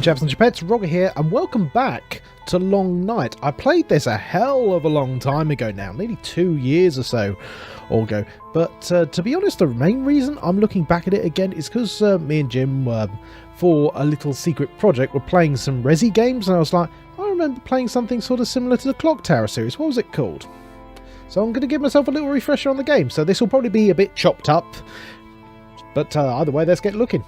Welcome chaps and chapettes, Roggor here, and welcome back to Long Night. I played this a hell of a long time ago now, nearly 2 years or so ago, but to be honest, the main reason I'm looking back at it again is because me and Jim, for a little secret project, were playing some Resi games, and I was like, I remember playing something sort of similar to the Clock Tower series. What was it called? So I'm going to give myself a little refresher on the game, so this will probably be a bit chopped up, but either way, let's get looking.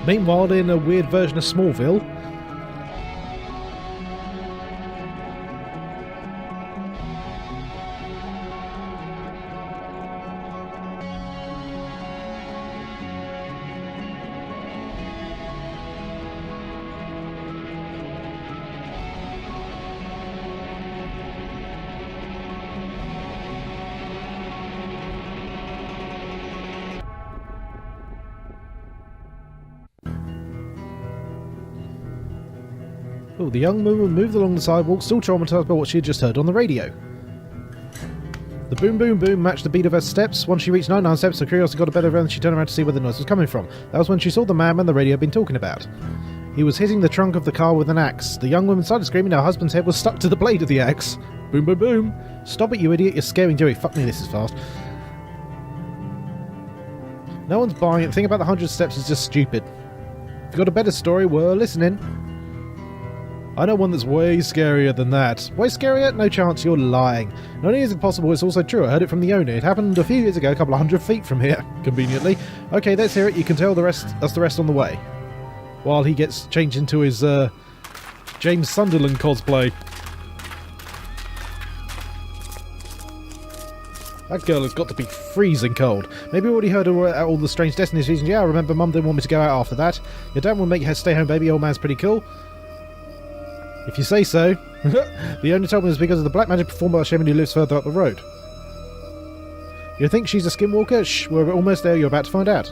Meanwhile, in a weird version of Smallville, the young woman moved along the sidewalk, still traumatised by what she had just heard on the radio. The boom boom boom matched the beat of her steps. Once she reached 99 steps, her curiosity got the better of her and she turned around to see where the noise was coming from. That was when she saw the madman the radio had been talking about. He was hitting the trunk of the car with an axe. The young woman started screaming. Her husband's head was stuck to the blade of the axe. Boom boom boom. Stop it, you idiot, you're scaring Joey. Fuck me, this is fast. No one's buying it. The thing about the 100 steps is just stupid. If you've got a better story, we're listening. I know one that's way scarier than that. Way scarier? No chance, you're lying. Not only is it possible, it's also true. I heard it from the owner. It happened a few years ago, a couple of 100 feet from here, conveniently. Okay, let's hear it. You can tell the rest. That's the rest on the way. While he gets changed into his James Sunderland cosplay. That girl has got to be freezing cold. Maybe you already heard all the strange Destiny's reasons. Yeah, I remember Mum didn't want me to go out after that. Your dad will make her stay home, baby. Old man's pretty cool. If you say so. The owner told me it was because of the black magic performed by a shaman who lives further up the road. You think she's a skinwalker? Shh, we're almost there, you're about to find out.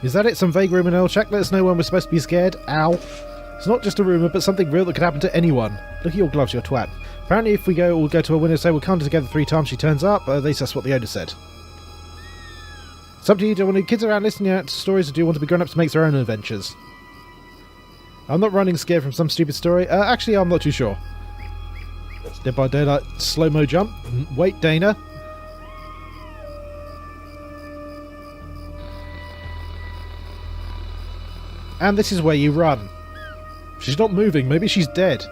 Is that it? Some vague rumour in El Shack? Let us know when we're supposed to be scared. Ow. It's not just a rumour, but something real that could happen to anyone. Look at your gloves, you twat. Apparently if we'll go to a window, say we'll count together 3 times, she turns up. At least that's what the owner said. It's up to you. Do you want kids around listening out to stories, or do you want to be grown-ups to make their own adventures? I'm not running scared from some stupid story. Actually, I'm not too sure. Dead by Daylight slow-mo jump. Wait, Dana. And this is where you run. She's not moving. Maybe she's dead.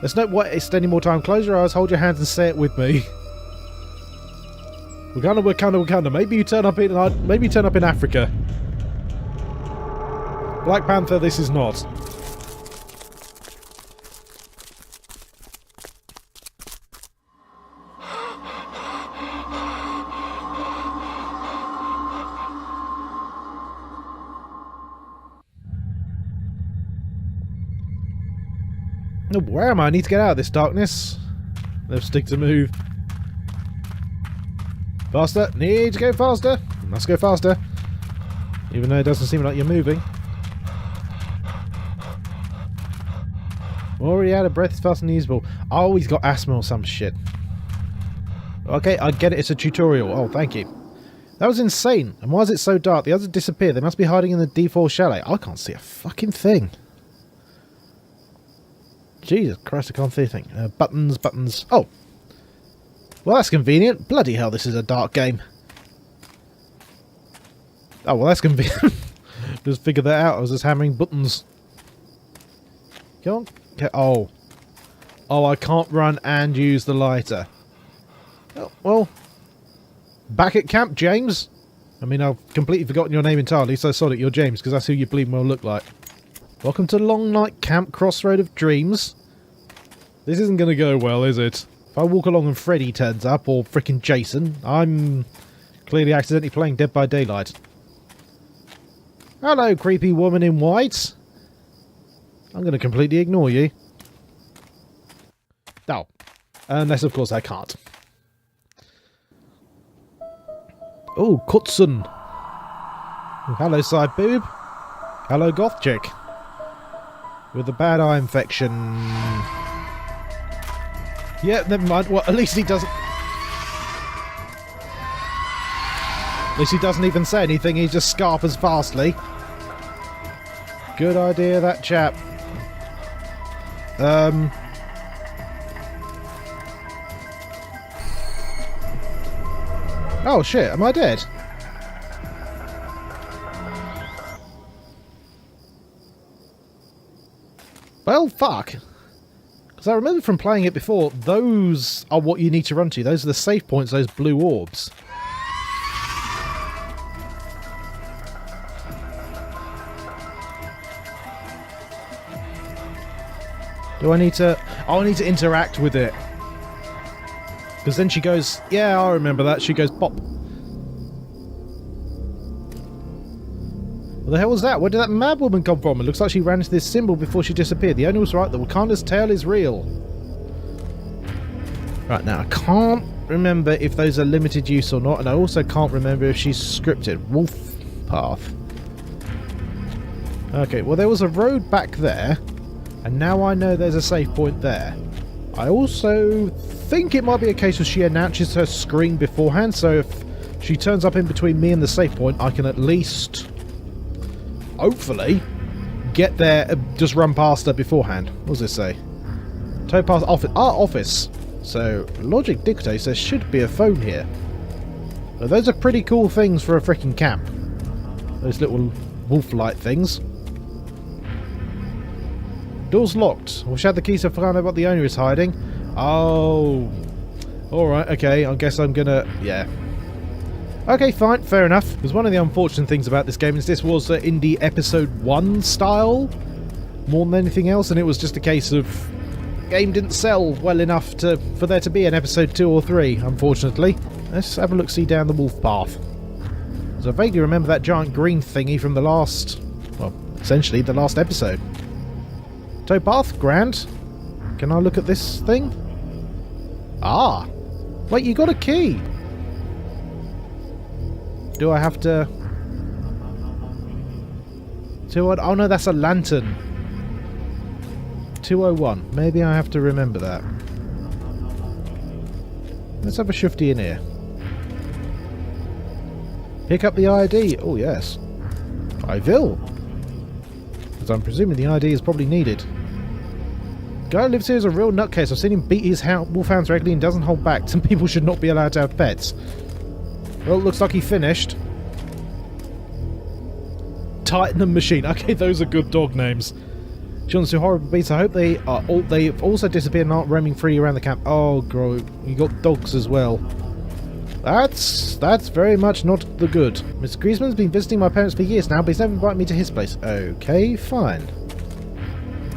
Let's not waste any more time. Close your eyes, hold your hands, and say it with me. Wakanda. Maybe you turn up in Africa. Black Panther. This is not. Oh, where am I? I need to get out of this darkness. Left stick to move. Faster. Need to go faster. Let's go faster. Even though it doesn't seem like you're moving. Already out of breath, it's fast and usable. Oh, he's got asthma or some shit. Okay, I get it. It's a tutorial. Oh, thank you. That was insane. And why is it so dark? The others disappeared. They must be hiding in the D4 chalet. I can't see a fucking thing. Jesus Christ, I can't see anything. Buttons. Oh. Well, that's convenient. Bloody hell, this is a dark game. Oh, well, that's convenient. Just figured that out. I was just hammering buttons. Come on. Okay. Oh. Oh, I can't run and use the lighter. Oh, well. Back at camp, James. I mean, I've completely forgotten your name entirely, so sorry, you're James, because that's who you bleeding well look like. Welcome to Long Night Camp, Crossroad of Dreams. This isn't going to go well, is it? If I walk along and Freddy turns up, or frickin' Jason, I'm clearly accidentally playing Dead by Daylight. Hello, creepy woman in white. I'm going to completely ignore you. Oh. Unless, of course, I can't. Oh, cutscene. Oh, hello, side boob. Hello, goth chick. With a bad eye infection. Yeah, never mind. Well, at least he doesn't... At least he doesn't even say anything. He just scarpers fastly. Good idea, that chap. Oh shit, am I dead? Well, fuck. Because I remember from playing it before, those are what you need to run to. Those are the save points, those blue orbs. Do I need to... Oh, I need to interact with it. Because then she goes... Yeah, I remember that. She goes, pop. What the hell was that? Where did that mad woman come from? It looks like she ran into this symbol before she disappeared. The owner was right. The Wakanda's tale is real. Right, now, I can't remember if those are limited use or not. And I also can't remember if she's scripted. Wolf path. Okay, well, there was a road back there. And now I know there's a save point there. I also think it might be a case where she announces her screen beforehand, so if she turns up in between me and the save point, I can at least, hopefully, get there, just run past her beforehand. What does this say? Tow past office. Ah, office. So, logic dictates there should be a phone here. But those are pretty cool things for a freaking camp. Those little wolf-like things. Door's locked. I wish I had the keys to find out what the owner is hiding. Oh. Alright, okay. I guess I'm gonna... Yeah. Okay, fine. Fair enough. Because one of the unfortunate things about this game is this was in the episode 1 style more than anything else, and it was just a case of... game didn't sell well enough for there to be an episode 2 or 3, unfortunately. Let's have a look-see down the wolf path. So I vaguely remember that giant green thingy from the last... well, essentially the last episode. Towpath, grand. Can I look at this thing? Ah! Wait, you got a key! Do I have to... Oh no, that's a lantern. 201. Maybe I have to remember that. Let's have a shifty in here. Pick up the ID. Oh, yes. I will. Because I'm presuming the ID is probably needed. Guy who lives here is a real nutcase. I've seen him beat his wolfhounds regularly and doesn't hold back. Some people should not be allowed to have pets. Well, it looks like he finished. Titan and Machine. Okay, those are good dog names. John's two horrible beasts. I hope they've also disappeared and aren't roaming free around the camp. Oh, bro, you got dogs as well. That's very much not the good. Mr. Griezmann's been visiting my parents for years now, but he's never invited me to his place. Okay, fine.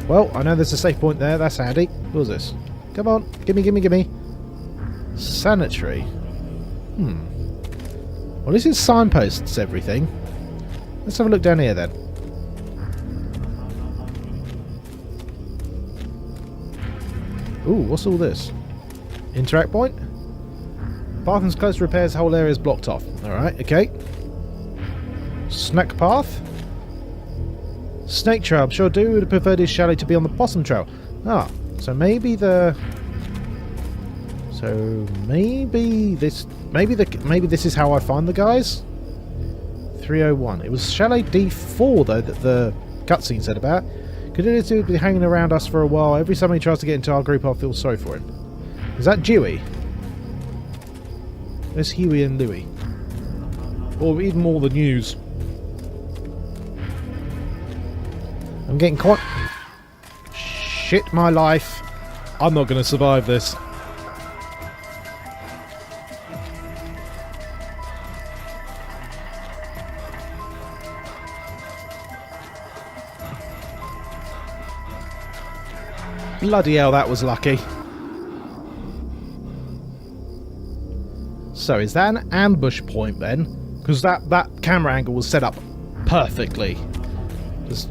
Well, I know there's a safe point there. That's handy. What was this? Come on, gimme, gimme, gimme. Sanitary. Well, this is signposts everything. Let's have a look down here then. Ooh, what's all this? Interact point? Path's close to repairs, whole area is blocked off. Alright, okay. Snack path? Snake trail. I'm sure Dewey would have preferred his chalet to be on the possum trail. Ah, so maybe the... So maybe this... Maybe this is how I find the guys? 301. It was chalet D4 though that the cutscene said about. Continues to be hanging around us for a while. Every time he tries to get into our group, I feel sorry for him. Is that Dewey? There's Huey and Louie. Or even more the news. I'm getting quite... Shit my life. I'm not going to survive this. Bloody hell, that was lucky. So, is that an ambush point then? Because that camera angle was set up perfectly. Just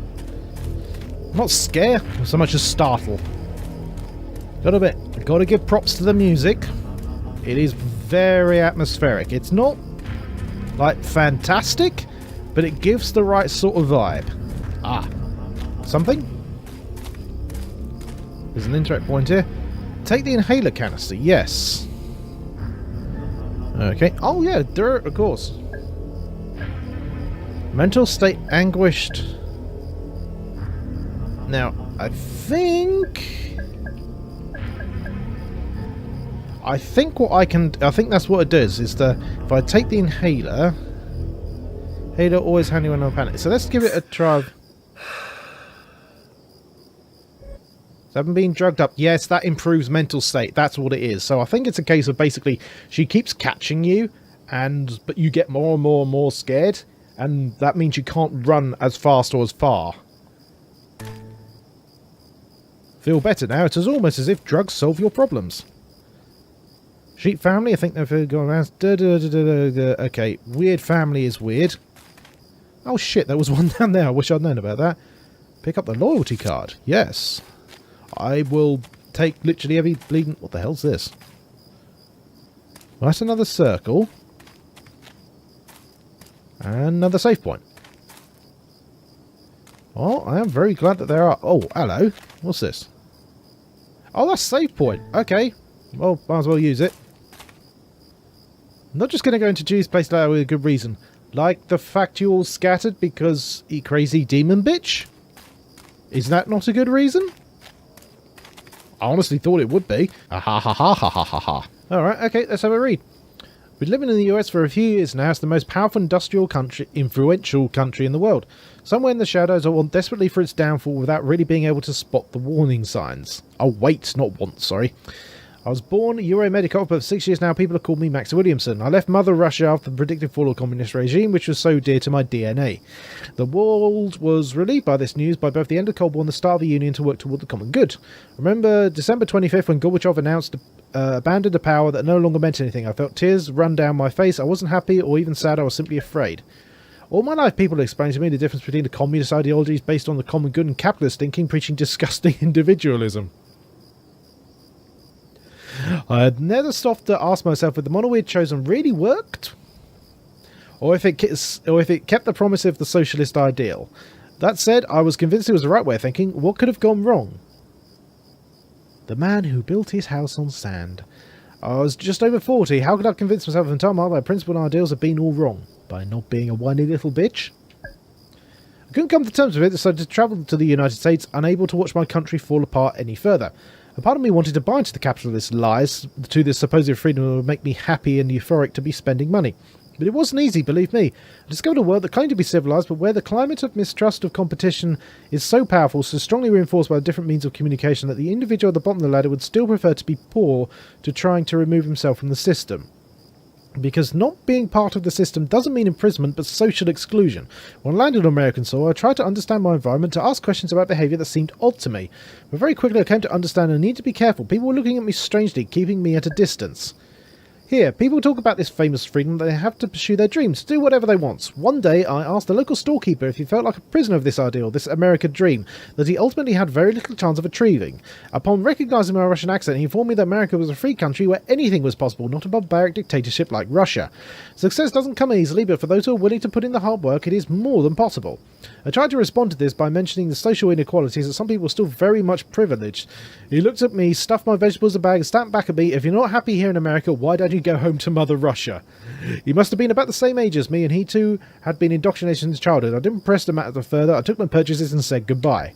not scare so much as startle. Gotta give props to the music. It is very atmospheric. It's not like fantastic, but it gives the right sort of vibe. Ah. Something? There's an interact point here. Take the inhaler canister. Yes. Okay. Oh, yeah. Dirt, of course. Mental state anguished. Now, I think what I think that's what it does, is if I take the inhaler always handy when I'm panicked. So let's give it a try. So I haven't been drugged up. Yes, that improves mental state. That's what it is. So I think it's a case of basically she keeps catching you, but you get more and more and more scared, and that means you can't run as fast or as far. Feel better now. It is almost as if drugs solve your problems. Sheep family, I think they've gone around. Okay, weird family is weird. Oh shit, there was one down there. I wish I'd known about that. Pick up the loyalty card. Yes. I will take literally every bleeding... What the hell's this? Well, that's another circle. And another save point. Oh, I am very glad that there are... Oh, hello. What's this? Oh, that's save point. Okay. Well, might as well use it. I'm not just going to go into Judy's place later with a good reason. Like the fact you all scattered because you crazy demon bitch? Is that not a good reason? I honestly thought it would be. Ha ha ha ha ha ha ha. Alright, okay, let's have a read. Been living in the US for a few years now. It's the most powerful influential country in the world. Somewhere in the shadows, I want desperately for its downfall without really being able to spot the warning signs. Oh wait, not want, sorry. I was born Euromedical, but for 6 years now people have called me Max Williamson. I left Mother Russia after the predicted fall of the communist regime, which was so dear to my DNA. The world was relieved by this news by both the end of the Cold War and the start of the Union to work toward the common good. Remember December 25th when Gorbachev announced abandoned a power that no longer meant anything. I felt tears run down my face. I wasn't happy or even sad, I was simply afraid. All my life people have explained to me the difference between the communist ideologies based on the common good and capitalist thinking preaching disgusting individualism. I had never stopped to ask myself if the model we had chosen really worked, or if it kept the promise of the socialist ideal. That said, I was convinced it was the right way of thinking. What could have gone wrong? The man who built his house on sand. I was just over 40. How could I convince myself in time my principles and ideals had been all wrong? By not being a whiny little bitch? I couldn't come to terms with it, decided to travel to the United States, unable to watch my country fall apart any further. A part of me wanted to buy into the capitalist lies, to this supposed freedom that would make me happy and euphoric to be spending money. But it wasn't easy, believe me. I discovered a world that claimed to be civilized, but where the climate of mistrust of competition is so powerful, so strongly reinforced by the different means of communication, that the individual at the bottom of the ladder would still prefer to be poor to trying to remove himself from the system. Because not being part of the system doesn't mean imprisonment, but social exclusion. When I landed on American soil, I tried to understand my environment, to ask questions about behaviour that seemed odd to me. But very quickly I came to understand I need to be careful. People were looking at me strangely, keeping me at a distance. Here, people talk about this famous freedom that they have to pursue their dreams, to do whatever they want. One day, I asked the local storekeeper if he felt like a prisoner of this ideal, this American dream, that he ultimately had very little chance of achieving. Upon recognising my Russian accent, he informed me that America was a free country where anything was possible, not a barbaric dictatorship like Russia. Success doesn't come easily, but for those who are willing to put in the hard work, it is more than possible. I tried to respond to this by mentioning the social inequalities that some people are still very much privileged. He looked at me, stuffed my vegetables in a bag, and stamped back at me, "If you're not happy here in America, why don't you go home to Mother Russia?" He must have been about the same age as me, and he too had been indoctrinated since childhood. I didn't press the matter further. I took my purchases and said goodbye.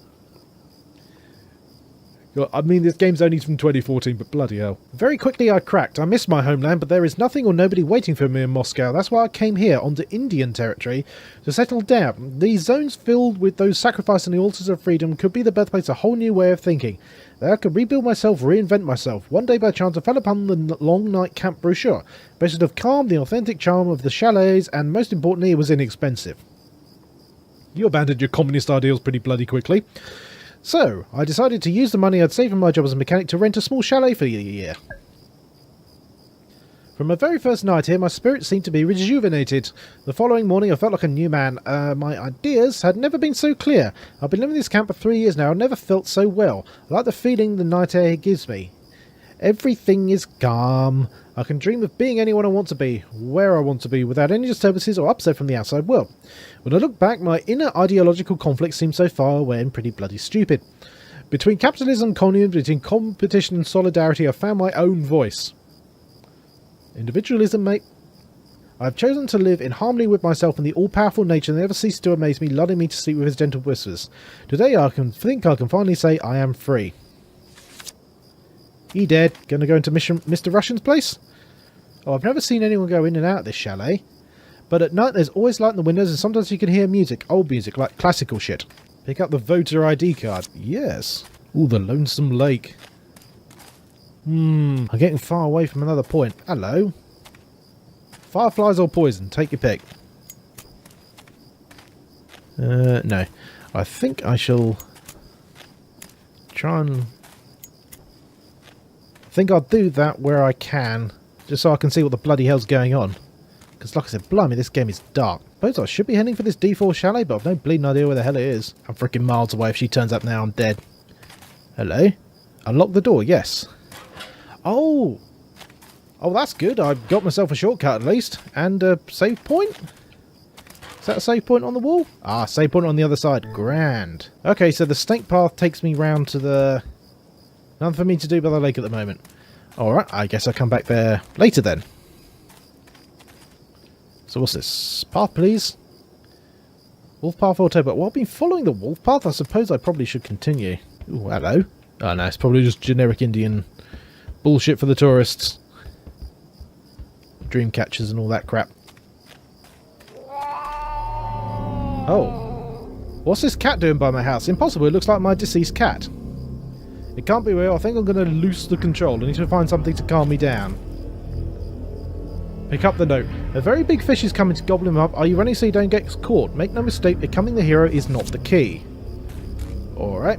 I mean, this game's only from 2014, but bloody hell. Very quickly I cracked. I missed my homeland, but there is nothing or nobody waiting for me in Moscow. That's why I came here, onto Indian territory, to settle down. These zones filled with those sacrificing the altars of freedom could be the birthplace of a whole new way of thinking. There I could rebuild myself, reinvent myself. One day by chance I fell upon the long night camp brochure. Boasted of calm, the authentic charm of the chalets, and most importantly it was inexpensive. You abandoned your communist ideals pretty bloody quickly. So, I decided to use the money I'd saved from my job as a mechanic to rent a small chalet for a year. From my very first night here, my spirit seemed to be rejuvenated. The following morning I felt like a new man. My ideas had never been so clear. I've been living in this camp for 3 years now and never felt so well. I like the feeling the night air gives me. Everything is calm. I can dream of being anyone I want to be, where I want to be, without any disturbances or upset from the outside world. When I look back, my inner ideological conflict seems so far away and pretty bloody stupid. Between capitalism and communism, between competition and solidarity, I found my own voice. Individualism, mate. I have chosen to live in harmony with myself and the all-powerful nature that never ceases to amaze me, lulling me to sleep with his gentle whispers. Today I can finally say I am free. He dead. Gonna go into Mr. Russian's place? Oh, I've never seen anyone go in and out of this chalet. But at night there's always light in the windows and sometimes you can hear music, old music, like classical shit. Pick up the voter ID card. Yes. Ooh, the lonesome lake. I'm getting far away from another point. Hello. Fireflies or poison? Take your pick. No. I think I shall try and... I think I'll do that where I can, just so I can see what the bloody hell's going on. Because like I said, blimey, this game is dark. Suppose I should be heading for this D4 chalet, but I've no bleeding idea where the hell it is. I'm freaking miles away. If she turns up now, I'm dead. Hello? Unlock the door, yes. Oh! Oh, that's good. I've got myself a shortcut at least. And a save point? Is that a save point on the wall? Ah, save point on the other side. Grand. Okay, so the snake path takes me round to the... Nothing for me to do by the lake at the moment. Alright, I guess I'll come back there later then. So what's this? Path, please. Wolf path or towboat. Well, I've been following the wolf path. I suppose I probably should continue. Ooh, hello. Oh no, it's probably just generic Indian bullshit for the tourists. Dream catchers and all that crap. Oh. What's this cat doing by my house? Impossible, it looks like my deceased cat. It can't be real. I think I'm going to loose the control. I need to find something to calm me down. Pick up the note. A very big fish is coming to gobble him up. Are you running so you don't get caught? Make no mistake, becoming the hero is not the key. Alright.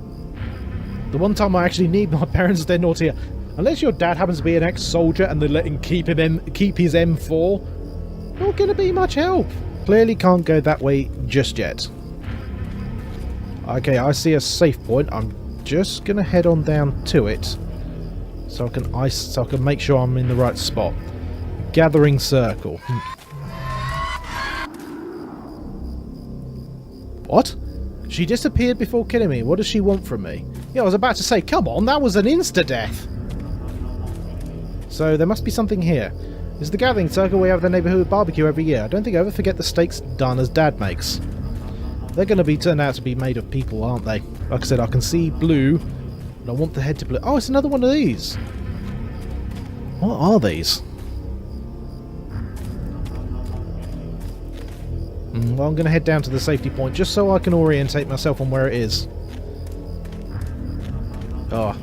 The one time I actually need my parents, they're not here. Unless your dad happens to be an ex-soldier and they let him keep his M4, not going to be much help. Clearly can't go that way just yet. Okay, I see a safe point. I'm just going to head on down to it so I can make sure I'm in the right spot. Gathering circle. What? She disappeared before killing me. What does she want from me? Yeah, I was about to say, come on, that was an insta-death. So there must be something here. This is the gathering circle we have at the neighbourhood barbecue every year. I don't think I ever forget the steaks done as Dad makes. They're going to be turned out to be made of people, aren't they? Like I said, I can see blue, and I want the head to blue. Oh, it's another one of these. What are these? Well, I'm going to head down to the safety point just so I can orientate myself on where it is. Oh,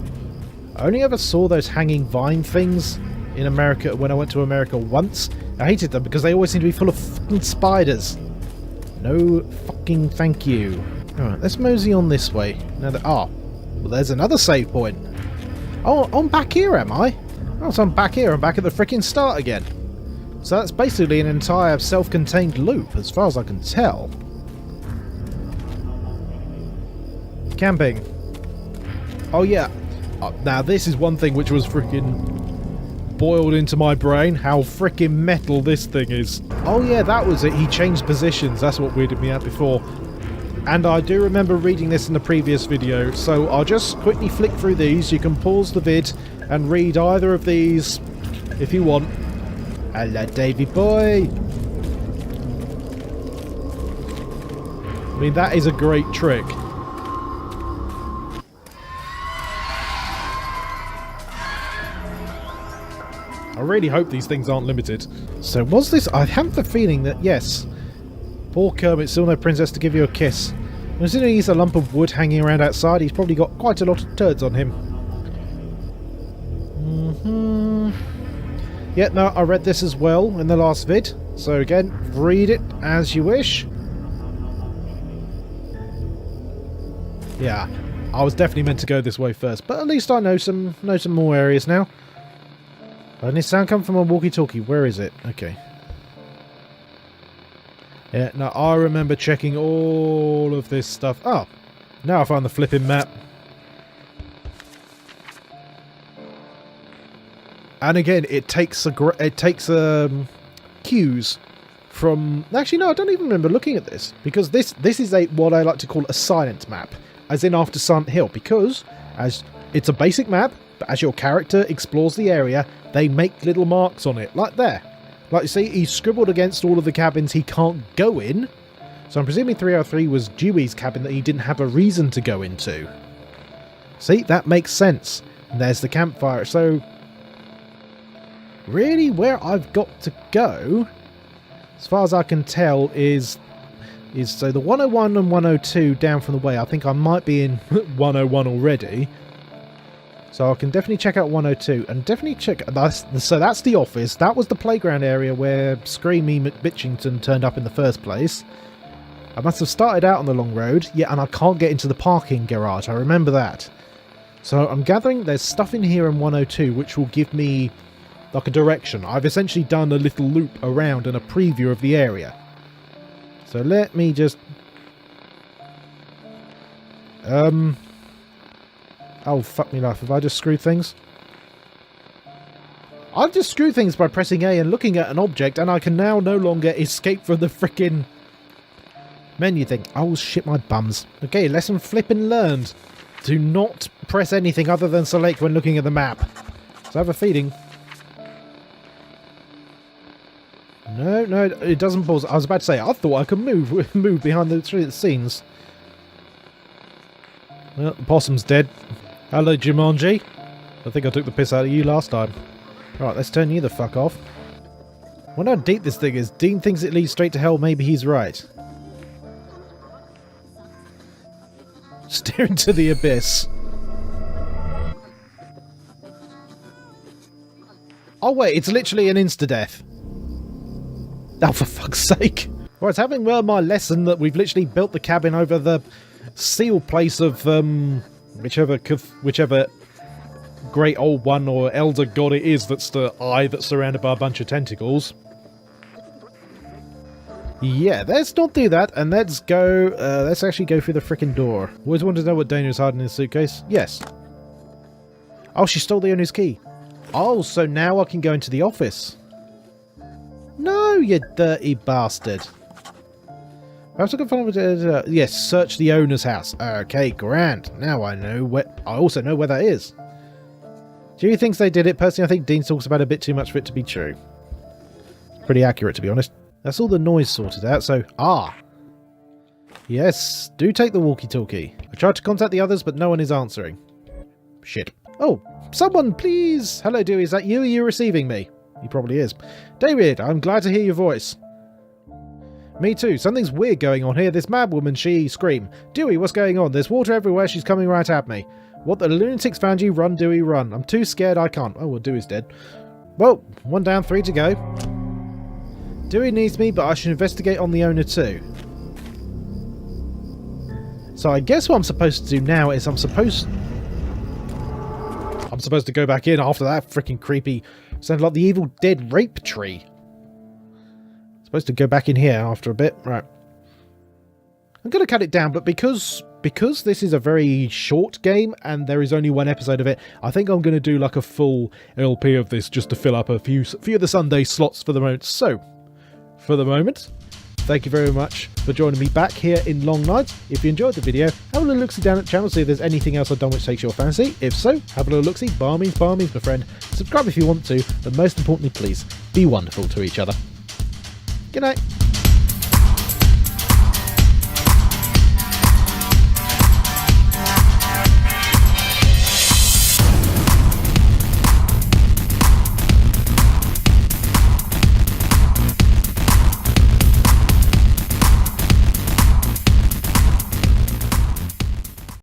I only ever saw those hanging vine things in America when I went to America once. I hated them because they always seem to be full of fucking spiders. No fucking thank you. Alright, let's mosey on this way. Now that, well, there's another save point. Oh, I'm back here, am I? Oh, so I'm back here. I'm back at the freaking start again. So that's basically an entire self-contained loop, as far as I can tell. Camping. Oh yeah. Now this is one thing which was freaking boiled into my brain. How freaking metal this thing is. Oh yeah, that was it. He changed positions. That's what weirded me out before. And I do remember reading this in the previous video, so I'll just quickly flick through these. You can pause the vid and read either of these if you want. Hello, Davy boy. I mean, that is a great trick. I really hope these things aren't limited. So was this... I have the feeling that, yes, poor Kermit, still no princess to give you a kiss. Considering he's a lump of wood hanging around outside, he's probably got quite a lot of turds on him. Yeah, no, I read this as well in the last vid. So again, read it as you wish. Yeah, I was definitely meant to go this way first, but at least I know some more areas now. And this sound come from a walkie-talkie. Where is it? Okay. Yeah, now I remember checking all of this stuff. Oh, now I found the flipping map. And again, it takes cues from... Actually, no, I don't even remember looking at this. Because this is what I like to call a silent map. As in after Silent Hill. Because as it's a basic map, but as your character explores the area, they make little marks on it. Like there. Like you see, he's scribbled against all of the cabins he can't go in. So I'm presuming 303 was Dewey's cabin that he didn't have a reason to go into. See, that makes sense. And there's the campfire. So, really, where I've got to go, as far as I can tell, is so the 101 and 102 down from the way. I think I might be in 101 already. So I can definitely check out 102 and definitely check... So that's the office. That was the playground area where Screamy McBitchington turned up in the first place. I must have started out on the long road. Yeah, and I can't get into the parking garage. I remember that. So I'm gathering there's stuff in here in 102 which will give me like a direction. I've essentially done a little loop around and a preview of the area. So let me just... Oh, fuck me life. Have I just screwed things? I've just screwed things by pressing A and looking at an object, and I can now no longer escape from the frickin' menu thing. Oh, shit my bums. Okay, lesson flippin' learned. Do not press anything other than select when looking at the map. So I have a feeling... No, it doesn't pause. I was about to say, I thought I could move behind the scenes. Well, the possum's dead. Hello, Jumanji. I think I took the piss out of you last time. Right, let's turn you the fuck off. I wonder how deep this thing is. Dean thinks it leads straight to hell. Maybe he's right. Stare into the abyss. Oh wait, it's literally an insta-death. Oh, for fuck's sake. Well, it's having learned my lesson that we've literally built the cabin over the seal place of whichever great old one or elder god it is that's the eye that's surrounded by a bunch of tentacles. Yeah, let's not do that, and let's go, let's actually go through the frickin' door. Always wanted to know what Daniel's hiding in his suitcase. Yes. Oh, she stole the owner's key. Oh, so now I can go into the office. No, you dirty bastard. Perhaps I can find... yes, search the owner's house. Okay, grand. Now I know where... I also know where that is. Dewey thinks they did it. Personally, I think Dean talks about it a bit too much for it to be true. Pretty accurate, to be honest. That's all the noise sorted out, so... Ah! Yes, do take the walkie-talkie. I tried to contact the others, but no one is answering. Shit. Oh, someone, please! Hello, Dewey, is that you? Are you receiving me? He probably is. David, I'm glad to hear your voice. Me too. Something's weird going on here. This mad woman, she scream. Dewey, what's going on? There's water everywhere. She's coming right at me. What, the lunatics found you? Run, Dewey, run. I'm too scared. I can't. Oh, well, Dewey's dead. Well, 1 down, 3 to go. Dewey needs me, but I should investigate on the owner too. So I guess what I'm supposed to do now is I'm supposed to go back in after that freaking creepy... Sounded like the Evil Dead rape tree. Supposed to go back in here after a bit. Right. I'm going to cut it down, but because this is a very short game and there is only 1 episode of it, I think I'm going to do like a full LP of this just to fill up a few of the Sunday slots for the moment. So, for the moment, thank you very much for joining me back here in Long Nights. If you enjoyed the video, have a little look-see down at the channel, see if there's anything else I've done which takes your fancy. If so, have a little look-see, bar means, my friend. Subscribe if you want to, but most importantly, please, be wonderful to each other. Good night.